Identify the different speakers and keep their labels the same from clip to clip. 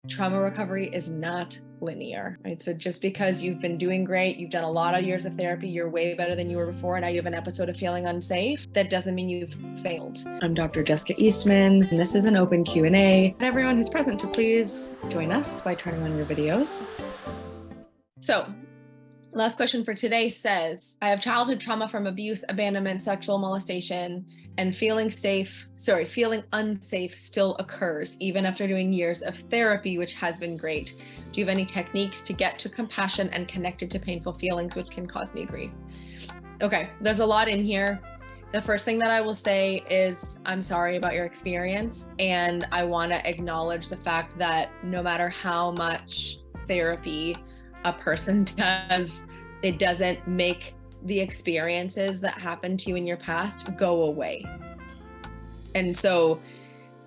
Speaker 1: trauma recovery is not linear, right? So just because you've been doing great, you've done a lot of years of therapy, you're way better than you were before, and now you have an episode of feeling unsafe, that doesn't mean you've failed. I'm Dr. Jessica Eastman, and this is an open Q&A. And everyone who's present to please join us by turning on your videos. So, last question for today says, I have childhood trauma from abuse, abandonment, sexual molestation, and feeling unsafe still occurs even after doing years of therapy, which has been great. Do you have any techniques to get to compassion and connected to painful feelings which can cause me grief? Okay, there's a lot in here. The first thing that I will say is I'm sorry about your experience, and I want to acknowledge the fact that no matter how much therapy a person does, it doesn't make the experiences that happened to you in your past go away. And so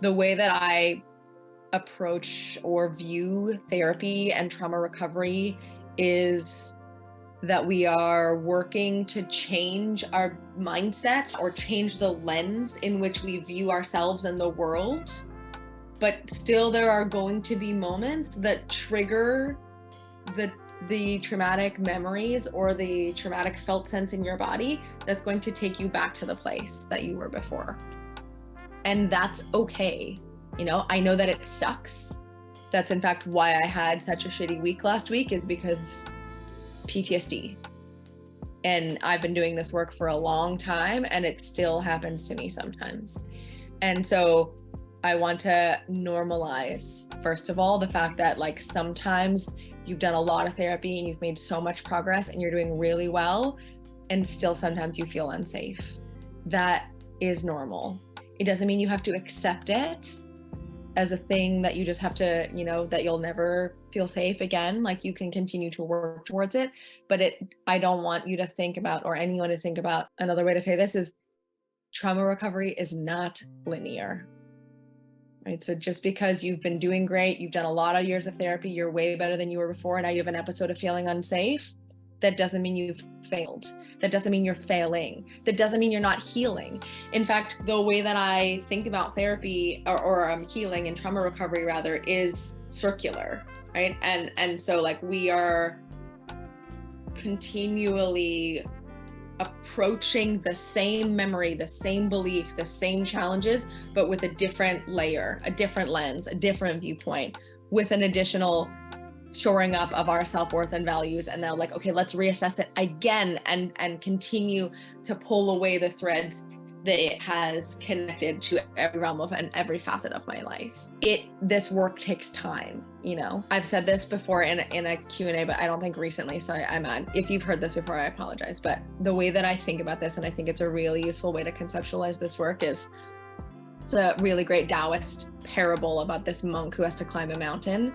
Speaker 1: the way that I approach or view therapy and trauma recovery is that we are working to change our mindset or change the lens in which we view ourselves and the world. But still, there are going to be moments that trigger the traumatic memories or the traumatic felt sense in your body that's going to take you back to the place that you were before. And that's okay. You know, I know that it sucks. That's in fact why I had such a shitty week last week, is because PTSD. And I've been doing this work for a long time, and it still happens to me sometimes. And so I want to normalize, first of all, the fact that like sometimes you've done a lot of therapy and you've made so much progress and you're doing really well, and still sometimes you feel unsafe. That is normal. It doesn't mean you have to accept it as a thing that you just have to, you know, that you'll never feel safe again. Like you can continue to work towards it, but I don't want you to think about, or anyone to think about, another way to say this is trauma recovery is not linear. Right? So just because you've been doing great, you've done a lot of years of therapy, you're way better than you were before, and now you have an episode of feeling unsafe, that doesn't mean you've failed. That doesn't mean you're failing. That doesn't mean you're not healing. In fact, the way that I think about therapy or healing and trauma recovery rather is circular, right? And so like we are continually approaching the same memory, the same belief, the same challenges, but with a different layer, a different lens, a different viewpoint, with an additional shoring up of our self-worth and values. And now like, okay, let's reassess it again and continue to pull away the threads that it has connected to every realm of and every facet of my life. This work takes time, you know. I've said this before in a Q&A, but I don't think recently, so I'm mad. If you've heard this before, I apologize. But the way that I think about this, and I think it's a really useful way to conceptualize this work, is it's a really great Taoist parable about this monk who has to climb a mountain.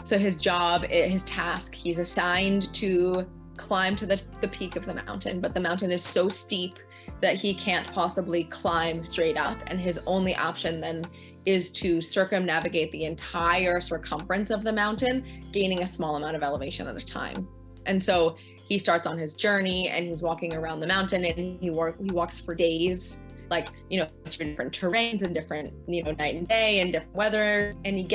Speaker 1: So his task, he's assigned to climb to the peak of the mountain, but the mountain is so steep that he can't possibly climb straight up. And his only option then is to circumnavigate the entire circumference of the mountain, gaining a small amount of elevation at a time. And so he starts on his journey and he's walking around the mountain, and he walks for days, like, you know, through different terrains and different, you know, night and day and different weather. And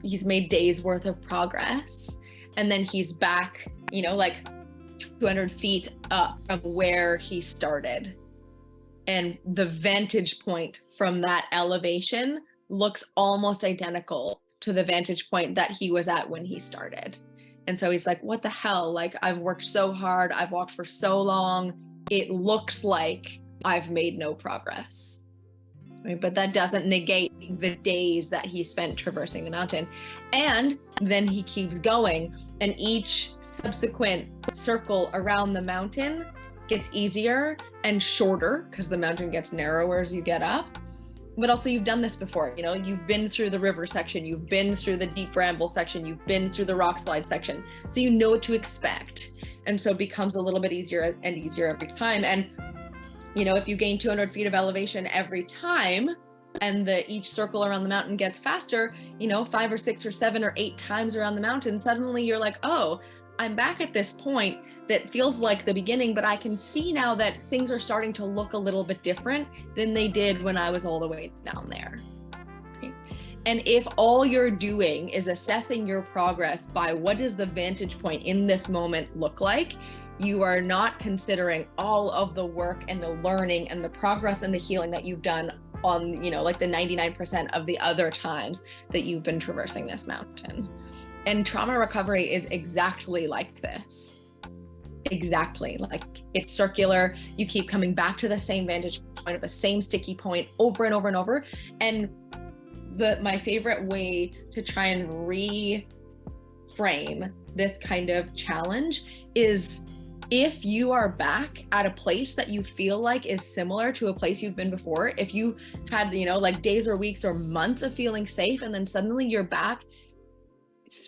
Speaker 1: he's made days worth of progress. And then he's back, you know, like 200 feet up from where he started. And the vantage point from that elevation looks almost identical to the vantage point that he was at when he started. And so he's like, what the hell? Like, I've worked so hard. I've walked for so long. It looks like I've made no progress. Right? But that doesn't negate the days that he spent traversing the mountain. And then he keeps going, and each subsequent circle around the mountain gets easier and shorter because the mountain gets narrower as you get up. But also, you've done this before, you know, you've been through the river section, you've been through the deep bramble section, you've been through the rock slide section, so you know what to expect. And so it becomes a little bit easier and easier every time. And you know, if you gain 200 feet of elevation every time, and each circle around the mountain gets faster, you know, 5 or 6 or 7 or 8 times around the mountain, suddenly you're like, oh, I'm back at this point that feels like the beginning, but I can see now that things are starting to look a little bit different than they did when I was all the way down there. Right? And if all you're doing is assessing your progress by what does the vantage point in this moment look like, you are not considering all of the work and the learning and the progress and the healing that you've done on, like the 99% of the other times that you've been traversing this mountain. And trauma recovery is exactly like this. Exactly. Like, it's circular. You keep coming back to the same vantage point or the same sticky point over and over and over. And my favorite way to try and reframe this kind of challenge is, if you are back at a place that you feel like is similar to a place you've been before, if you had, like days or weeks or months of feeling safe, and then suddenly you're back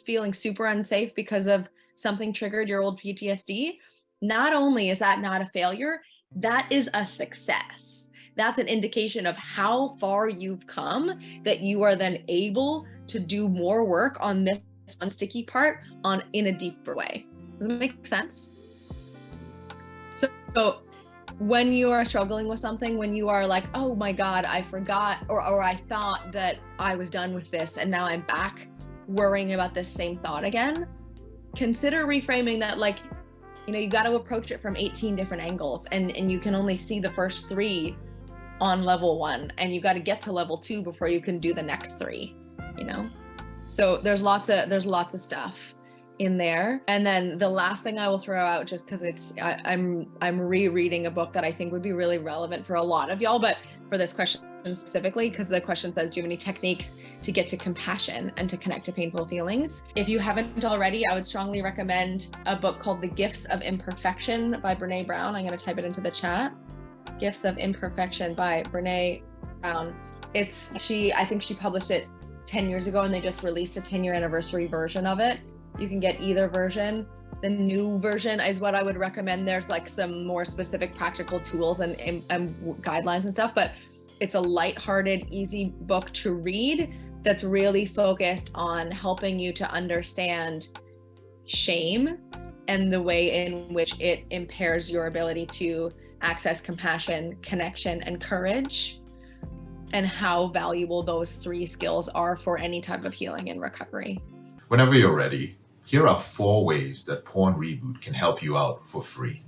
Speaker 1: feeling super unsafe because of something triggered your old PTSD, not only is that not a failure, that is a success. That's an indication of how far you've come, that you are then able to do more work on this one sticky part in a deeper way. Does that make sense? So when you are struggling with something, when you are like, oh my God, I forgot, or I thought that I was done with this and now I'm back worrying about this same thought again, consider reframing that, like, you got to approach it from 18 different angles, and you can only see the first 3 on level 1, and you got to get to level 2 before you can do the next 3, So there's lots of stuff in there. And then the last thing I will throw out, just because I'm rereading a book that I think would be really relevant for a lot of y'all, but for this question specifically, because the question says, do you have any techniques to get to compassion and to connect to painful feelings? If you haven't already, I would strongly recommend a book called The Gifts of Imperfection by Brene Brown. I'm going to type it into the chat. Gifts of Imperfection by Brene Brown. I think she published it 10 years ago, and they just released a 10-year anniversary version of it. You can get either version. The new version is what I would recommend. There's like some more specific practical tools and guidelines and stuff, but it's a lighthearted, easy book to read that's really focused on helping you to understand shame and the way in which it impairs your ability to access compassion, connection, and courage, and how valuable those 3 skills are for any type of healing and recovery.
Speaker 2: Whenever you're ready, here are 4 ways that Porn Reboot can help you out for free.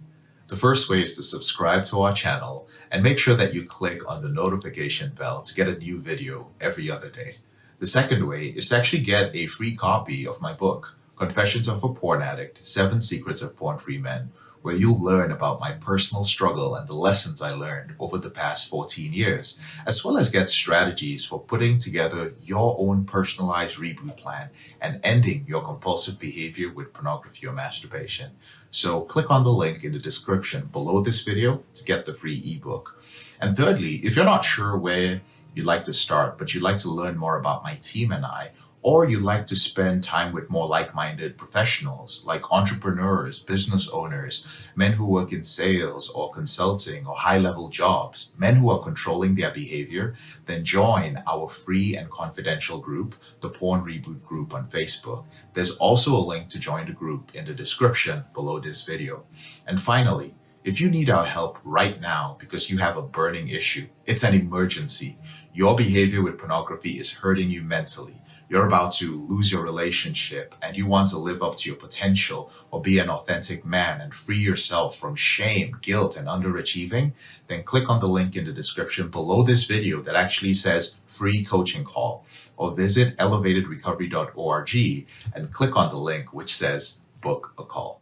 Speaker 2: The first way is to subscribe to our channel and make sure that you click on the notification bell to get a new video every other day. The second way is to actually get a free copy of my book, Confessions of a Porn Addict, 7 Secrets of Porn-Free Men, where you'll learn about my personal struggle and the lessons I learned over the past 14 years, as well as get strategies for putting together your own personalized reboot plan and ending your compulsive behavior with pornography or masturbation. So click on the link in the description below this video to get the free ebook. And thirdly, if you're not sure where you'd like to start, but you'd like to learn more about my team and I, or you'd like to spend time with more like-minded professionals like entrepreneurs, business owners, men who work in sales or consulting or high-level jobs, men who are controlling their behavior, then join our free and confidential group, the Porn Reboot group on Facebook. There's also a link to join the group in the description below this video. And finally, if you need our help right now because you have a burning issue, it's an emergency. Your behavior with pornography is hurting you mentally. You're about to lose your relationship and you want to live up to your potential or be an authentic man and free yourself from shame, guilt, and underachieving, then click on the link in the description below this video that actually says free coaching call, or visit elevatedrecovery.org and click on the link which says book a call.